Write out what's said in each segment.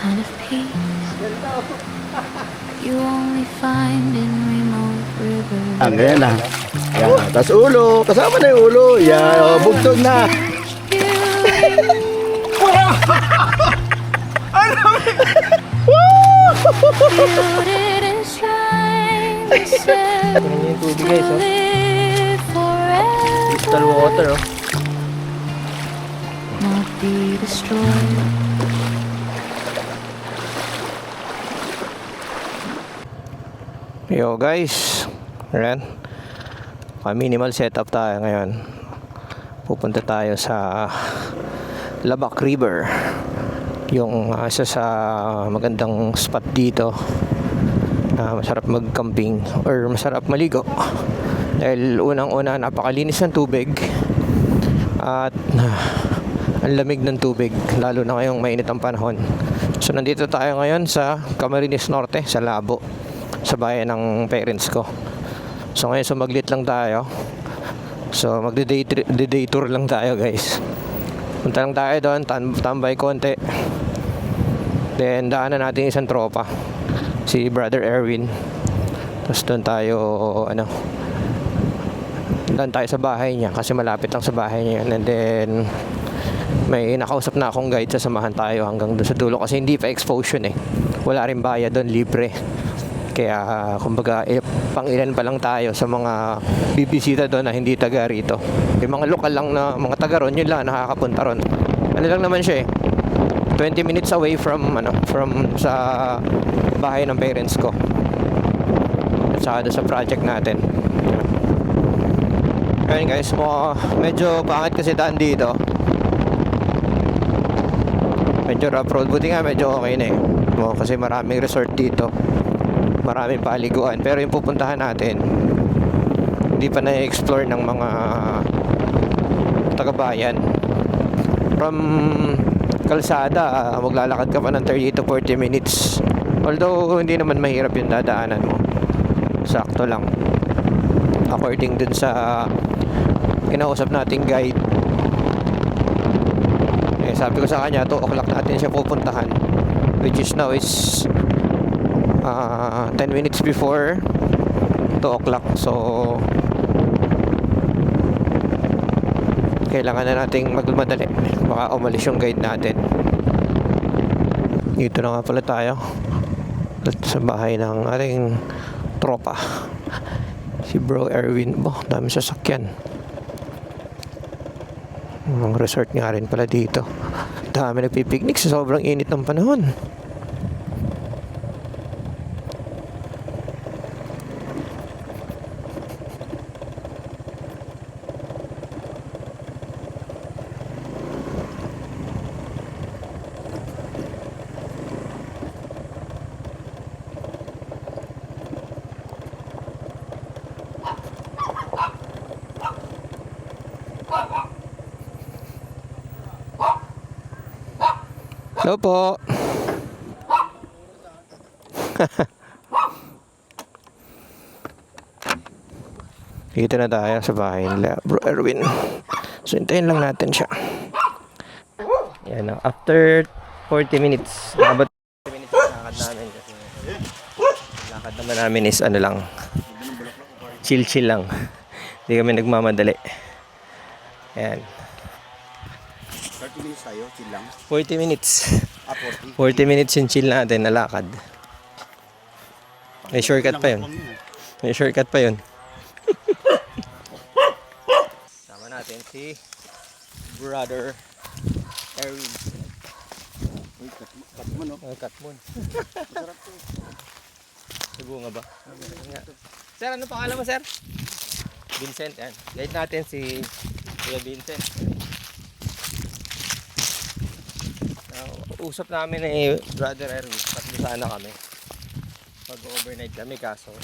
kind of peace you only find in remote rivers. Ganyan na. Yan. Tapos ulo. Kasama na yung ulo. Yan. O, bugtog na. Tingnan nyo yung tubig guys, oh. Crystal water, oh. Not be destroyed. Yo guys, ayan, minimal setup tayo ngayon. Pupunta tayo sa Labak River, yung isa sa magandang spot dito na masarap mag-camping or masarap maligo dahil unang-una napakalinis ng tubig at ang lamig ng tubig, lalo na ngayong mainit ang panahon. So nandito tayo ngayon sa Camarines Norte, sa Labo, sa bayan ng parents ko. So ngayon sumaglit lang tayo. So magde-day tour lang tayo guys. Punta lang tayo doon, tambay konti. Then daanan natin isang tropa, si Brother Erwin. Tapos doon tayo sa bahay niya kasi malapit lang sa bahay niya. And then may nakausap na akong guide, sasamahan tayo hanggang doon sa dulo kasi hindi pa exposure eh. Wala rin bayad doon, libre. Kaya kumbaga pang ilan pa lang tayo sa mga bibisita doon na hindi taga rito. Yung mga lokal lang na mga taga ron, yun lang nakakapunta ron. Ano lang naman siya eh, 20 minutes away from sa bahay ng parents ko at saka doon sa project natin. Ayun guys, medyo pangit kasi daan dito, medyo rough road. Buti nga medyo okay na eh, kasi maraming resort dito, maraming paliguan. Pero yung pupuntahan natin hindi pa na-explore ng mga taga-bayan. From kalsada, maglalakad ka pa ng 30 to 40 minutes. Although hindi naman mahirap yung dadaanan mo, sakto lang according dun sa kinausap nating guide. Sabi ko sa kanya 2 o'clock natin siya pupuntahan, which is now is 10 minutes before 2 o'clock. So kailangan na nating magmadali, baka umalis yung guide natin. Dito na nga pala tayo sa bahay ng ating tropa, si Bro Erwin. Dami sasakyan. Ang resort nga rin pala dito, dami nagpipiknik sa sobrang init ng panahon. Hello po. Dito na tayo sa bahay nila Bro Erwin. So hintayin lang natin siya. Yan, after 40 minutes, about 40 minutes lakad namin kasi lakad naman namin is lang, chill lang. Hindi kami nagmamadali. Ayan. 30 minutes tayo, chill lang. 40 minutes. 40. 40 minutes yung chill natin na lakad. May shortcut pa yun. May shortcut pa yun. Sama natin si Brother Erwin. Uy, katmon no? Katmon. Masarap to. Sibo nga ba? Sir, ano pangalan mo, sir? Vincent, yan. Guide natin si Kuya Vincent. Usap namin ni Brother Erwin, tatlo sana kami. Mag-overnight kami, kaso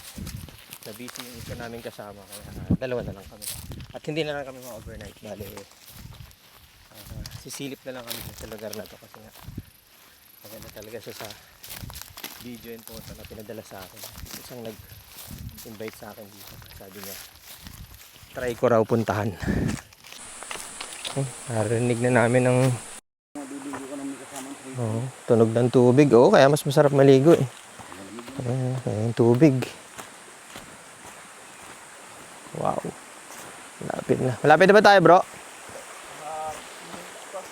na-busy yung isa namin kasama, kaya dalawa na lang kami. At hindi na lang kami ma-overnight, bali sisilip na lang kami sa lugar na to kasi nga maganda talaga siya sa video and photo na pinadala sa akin. Isang nag-invite sa akin dito, sabi niya try ko raw puntahan. Narinig na namin ng Oh, tunog ng tubig. Oh, kaya mas masarap maligo eh. Yung tubig. Wow. Malapit na. Malapit na ba tayo, bro?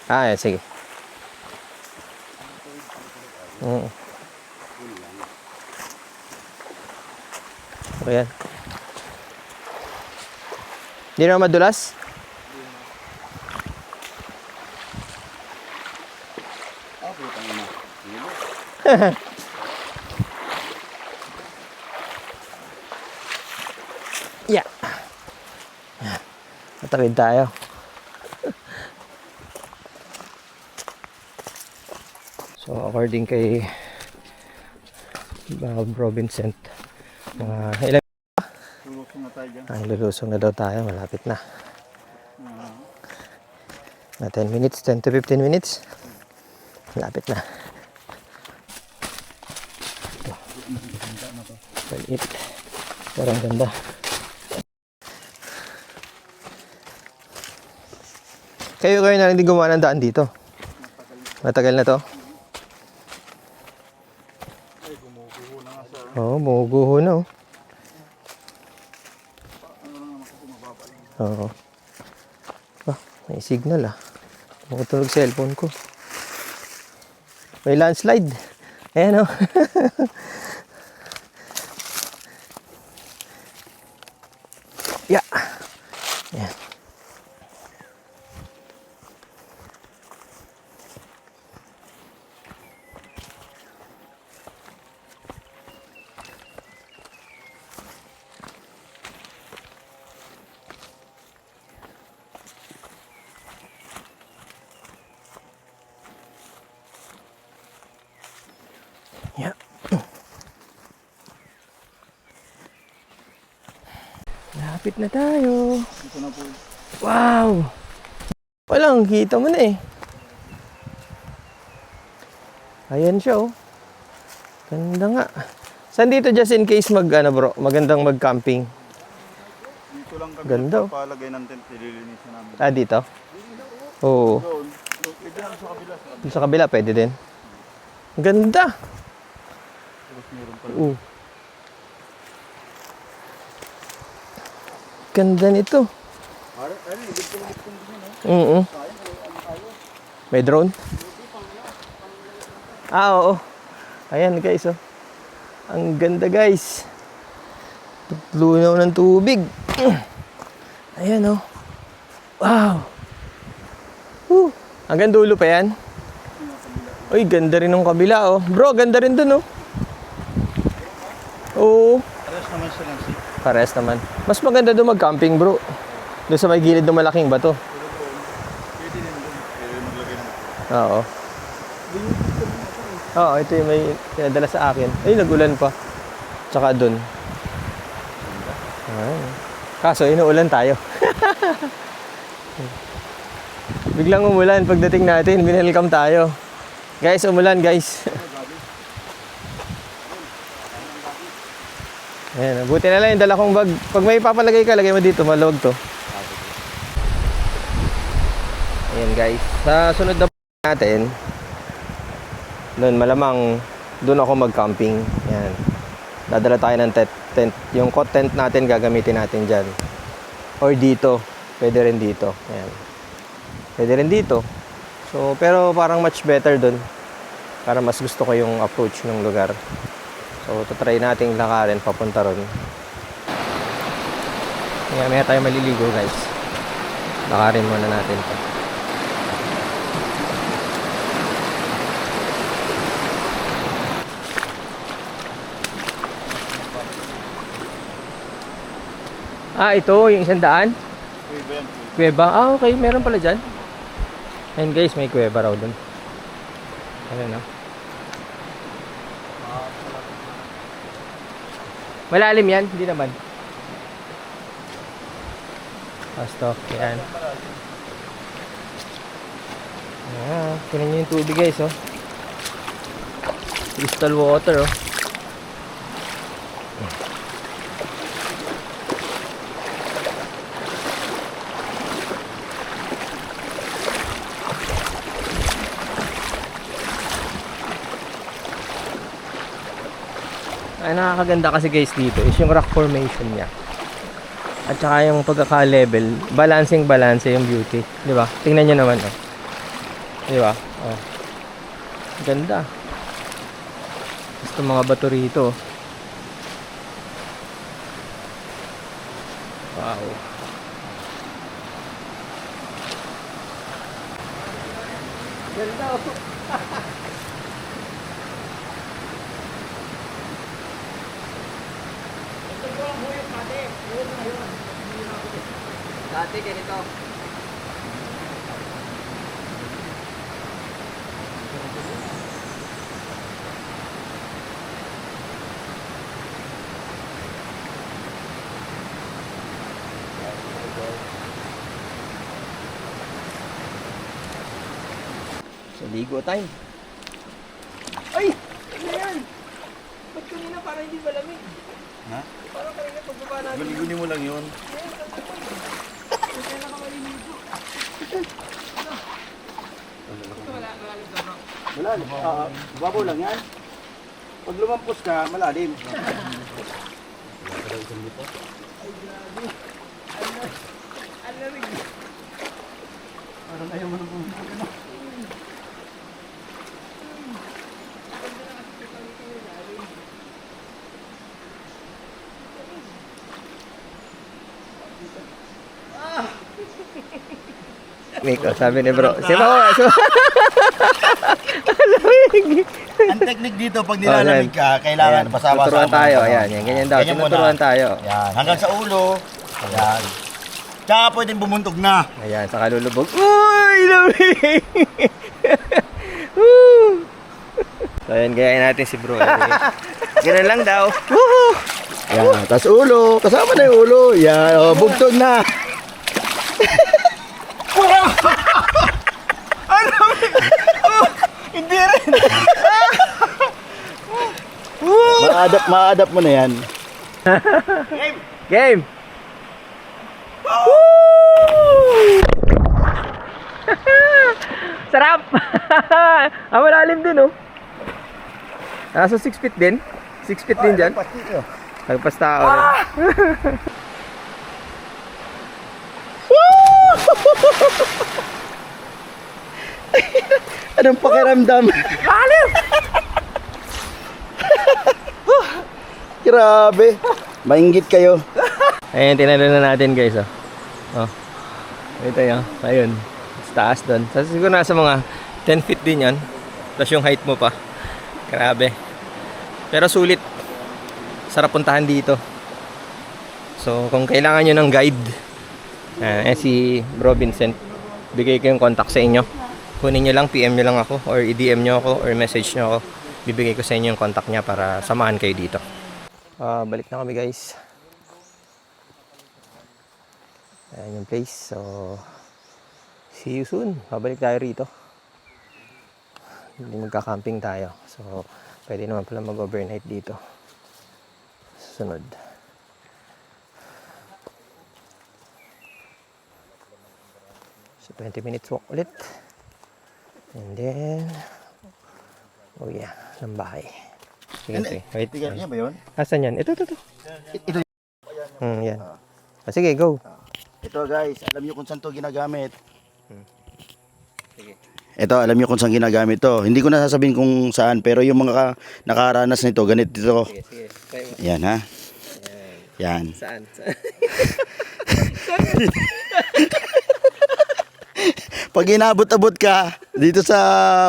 Ah, yan, sige. Ayan. Hindi na madulas? Yeah. Matawid tayo. So, according kay Bro Vincent, mga ilan? Lulusong na tayo dyan. Lulusong na daw tayo. Malapit na. 10 minutes, 10 to 15 minutes. Malapit na. Maliit. Pero ang ganda. Kayo na lang hindi gumawa ng daan dito. Matagal na to. Oo, bumuguho na oh. Oo. Ah, may signal ah. Tumutulog cellphone ko. May landslide. Ayan oh. Yeah. Ayan. Yeah. Lapit na tayo. Ito na po. Wow! Walang kita mo na eh. Ayan siya oh. Ganda nga. Saan dito just in case magandang mag-camping? Dito lang kami Ganda, oh. palagay ng tent, ililinisan namin. Ah, dito? Oo. Doon, pwede lang sa kabila. Dito sa kabila, pwede din. Ganda! Meron pala. Ganda nito. May drone? Ah, oo. Ayan guys, oh. Ang ganda guys. Lunaw ng tubig. Ayan, oh. Wow. Hanggang dulo pa yan? Uy, ganda rin ng kabila, oh. Bro, ganda rin dun, oh. Oo. Pares naman siya lang. Pares naman. Mas maganda doon mag-camping, bro. Doon sa may gilid ng malaking bato. Pwede din doon. Pwede maglagay ng... Oo. Oo, ito yung may pinadala sa akin. Ay, nagulan pa. Tsaka doon. Ay. Kaso, inuulan tayo. Biglang umulan pagdating natin. Binelcome tayo. Guys, umulan, guys. Ayan, buti na lang yung dala kong bag. Pag may papalagay ka, lagay mo dito, maluwag to. Ayan guys, sa sunod na natin, doon malamang, doon ako mag-camping. Ayan. Dadala tayo ng tent. Yung cot tent natin, gagamitin natin dyan. Or dito, pwede rin dito. Ayan. Pwede rin dito. So, pero parang much better doon. Para mas gusto ko yung approach ng lugar. So, try nating lakarin papunta ron. Maya tayo maliligo guys. Lakarin muna natin ito. Ah, ito yung 100? Kuweba. Ah, okay. Meron pala dyan. Ayun guys, may kuweba raw dun. Ayun na. Malalim yan? Hindi naman. Pastok. Yan. Ah, tingnan nyo yung tubig guys, oh. Crystal water, oh. Ay, nakakaganda kasi guys dito is yung rock formation niya. At saka yung pagkaka-level, balancing yung beauty. Di ba? Tingnan nyo naman. Oh. Di ba? Oh. Ganda. Gusto mga bato rito. Wow. Ganda oh. Dati ganito. So, ligo time. Ay! Ano yan? Ba't kanina parang hindi malamig? Ha? Parang kanina pagbaba natin. Guli-guli mo lang yun. Malalim. Babaw lang yan. Pag lumampos ka, malalim. Parang ayaw mo na pumunta. Miko, sabi ni bro. Si Mako. Ang technique dito, pag nilalamig ka, kailangan pasama-sama. Tuturuan tayo. Ayan, yan. Ganyan daw. Ganyan Tuturuan muna. tayo. Yan. Hanggang sa ulo. Ayan. Tsaka pwedeng bumuntog na. Ayan, saka lulubog. Uy! Lamig! Woo! So, ayan, gayain natin si bro. Ganun lang daw. Woohoo! Yan. Tapos ulo. Kasama na yung ulo. Yan. O, bugtog na. Hindi rin. Ma-adapt mo na yan. Game! Sarap! Malalim din oh. Nasa 6 feet din. 6 feet din dyan. Nagpas tao rin. Anong pakiramdam? Malalim! Grabe. Mainggit kayo. Ayan, tinalo na natin guys oh. Oh. Ito yun. Ayun. Sa taas doon. Siguro nasa mga 10 feet din yan. Tapos yung height mo pa. Grabe. Pero sulit. Sarap puntahan dito. So kung kailangan nyo ng guide, si Bro Vincent, bigay ko yung contact sa inyo. Kunin nyo lang, PM nyo lang ako, or i-DM nyo ako, or message nyo ako. Bibigay ko sa inyo yung contact niya para samahan kayo dito. Balik na kami guys. Ayan yung place. So see you soon. Babalik tayo rito. Hindi magka-camping tayo. So pwede naman pala mag-overnight dito. Susunod. So 20 minutes walk ulit. And then oh yeah, ng bahay. Sige. Wait. Yan ba yun? Asan yan? Ito. Ito. Yan. Sige, go. Ito guys, alam niyo kung saan to ginagamit. Sige. Ito, alam niyo kung saan ginagamit to. Hindi ko na sasabihin kung saan, pero yung mga nakaranas nito, ganito dito. Sige. Yan ha. Yan. Saan? Pag inabot-abot ka dito sa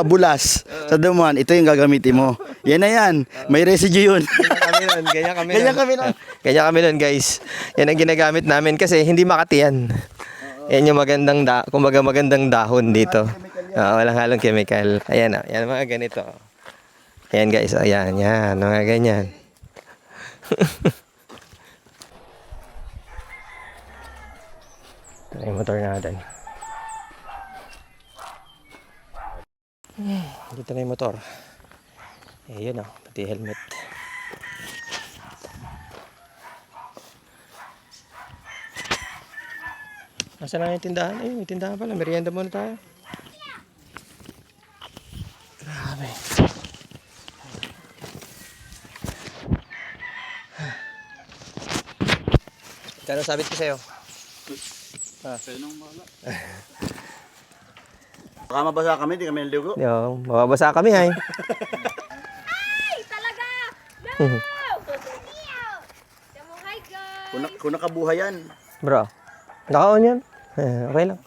Bulas, sa Duman, ito yung gagamitin mo. Yan na yan. May residue yun. Ganyan kami nun. Ganyan kami nun, guys. Yan ang ginagamit namin kasi hindi makati yan. Yan yung kumbaga magandang dahon dito. Walang halong chemical. Ayan na. Yan mga ganito. Ayan guys. Ayan. Mga ganyan. Ito na yung motor natin. Dito na yung motor. Yun o. Pati helmet. Nasaan na yung tindahan? Ayun, may tindahan pala. Merienda muna tayo. Grabe. Kano sabit ko sa'yo? Baka mabasa kami, di kami naligo. Yo, mababasa kami ay. Ay, talaga! No! Samuhay guys! Kung nakabuhayan. Bro, naka-on yan. Okay lang.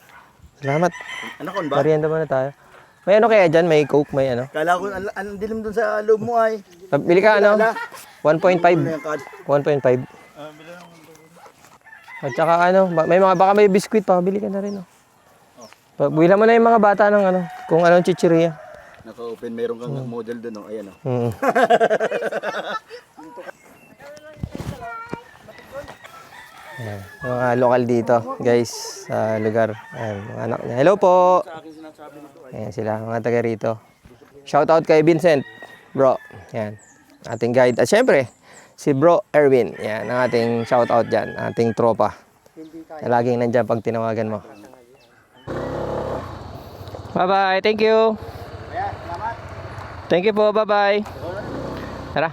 Salamat. Anakon ba? Merienda muna tayo. May ano kaya dyan? May coke, may ano? Kala ko, ang dilim dun sa loob mo ay. Bili ka ano? Wala. 1.5. Ano yung card? 1.5. At saka ano, baka may biskwit pa, bili ka na rin. Buwilan mo na yung mga bata ng ano, kung anong chichirya. Naka-open, meron kang model dun. Ayan o. Ayan, mga lokal dito, guys, sa lugar. Ayan, mga anak niya. Hello po! Ayan sila, mga taga rito. Shoutout kay Vincent, bro. Ayan, ating guide. At syempre, si bro Erwin. Ayan, ang ating shoutout dyan, ating tropa. Na laging nandyan pag tinawagan mo. Bye-bye, thank you! Thank you po, bye-bye! Tara!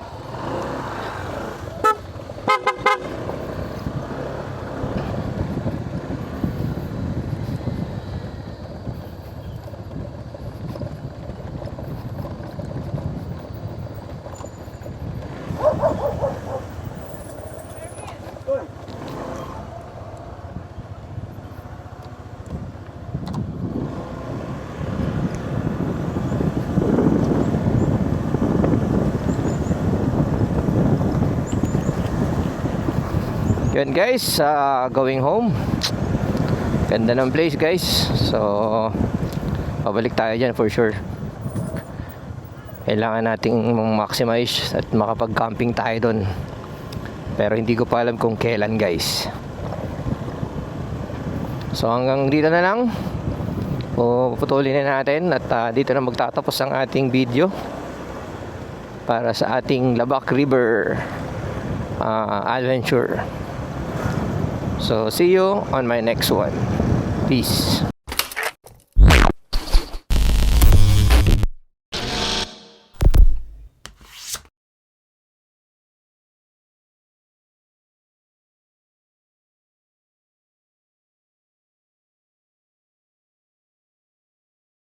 Yun guys, going home. Ganda ng place guys. So pabalik tayo dyan for sure. Kailangan nating maximize at makapag-camping tayo doon. Pero hindi ko pa alam kung kailan guys. So hanggang dito na lang. Puputulin na natin. At dito na magtatapos ang ating video para sa ating Labac River adventure. So see you on my next one. Peace.